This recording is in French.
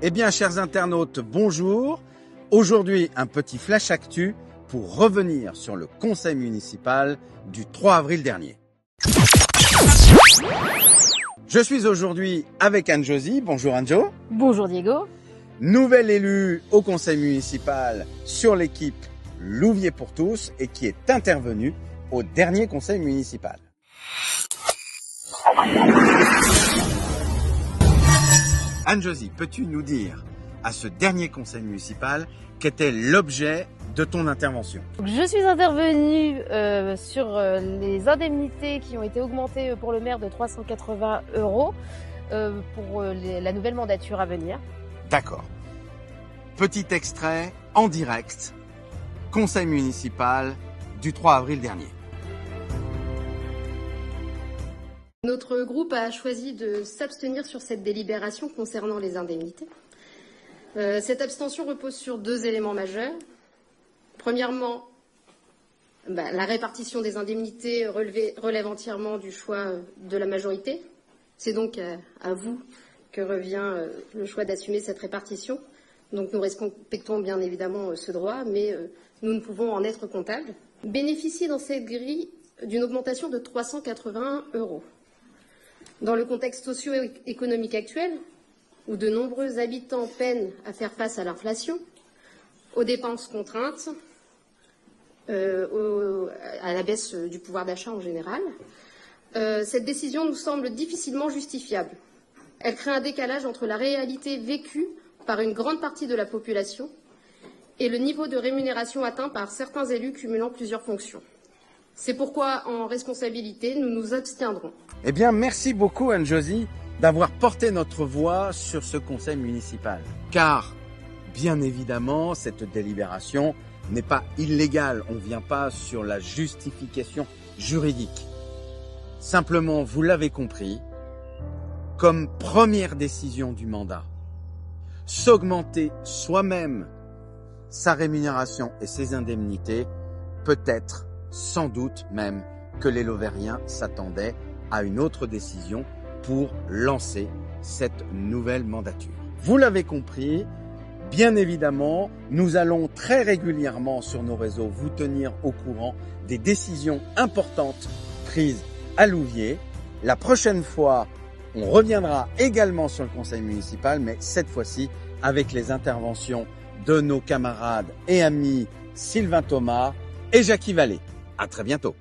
Eh bien, chers internautes, bonjour. Aujourd'hui, un petit flash actu pour revenir sur le conseil municipal du 3 avril dernier. Je suis aujourd'hui avec Anne-Josie. Bonjour Anne-Jo. Bonjour Diego. Nouvelle élue au conseil municipal sur l'équipe Louviers pour tous et qui est intervenue au dernier conseil municipal. Anne-Josie, peux-tu nous dire à ce dernier conseil municipal qu'était l'objet de ton intervention? Je suis intervenue sur les indemnités qui ont été augmentées pour le maire de 380 € pour la nouvelle mandature à venir. D'accord. Petit extrait en direct, conseil municipal du 3 avril dernier. Notre groupe a choisi de s'abstenir sur cette délibération concernant les indemnités. Cette abstention repose sur deux éléments majeurs. Premièrement, la répartition des indemnités relève entièrement du choix de la majorité. C'est donc à vous que revient le choix d'assumer cette répartition. Donc nous respectons bien évidemment ce droit, mais nous ne pouvons en être comptables. Bénéficier dans cette grille d'une augmentation de 381 €. Dans le contexte socio-économique actuel, où de nombreux habitants peinent à faire face à l'inflation, aux dépenses contraintes, à la baisse du pouvoir d'achat en général, cette décision nous semble difficilement justifiable. Elle crée un décalage entre la réalité vécue par une grande partie de la population et le niveau de rémunération atteint par certains élus cumulant plusieurs fonctions. C'est pourquoi, en responsabilité, nous nous abstiendrons. Eh bien, merci beaucoup Anne-Josie d'avoir porté notre voix sur ce conseil municipal. Car, bien évidemment, cette délibération n'est pas illégale. On ne vient pas sur la justification juridique. Simplement, vous l'avez compris, comme première décision du mandat, s'augmenter soi-même sa rémunération et ses indemnités, peut-être, sans doute même, que les Lovériens s'attendaient à une autre décision pour lancer cette nouvelle mandature. Vous l'avez compris, bien évidemment, nous allons très régulièrement sur nos réseaux vous tenir au courant des décisions importantes prises à Louviers. La prochaine fois, on reviendra également sur le conseil municipal, mais cette fois-ci avec les interventions de nos camarades et amis Sylvain Thomas et Jackie Vallée. À très bientôt.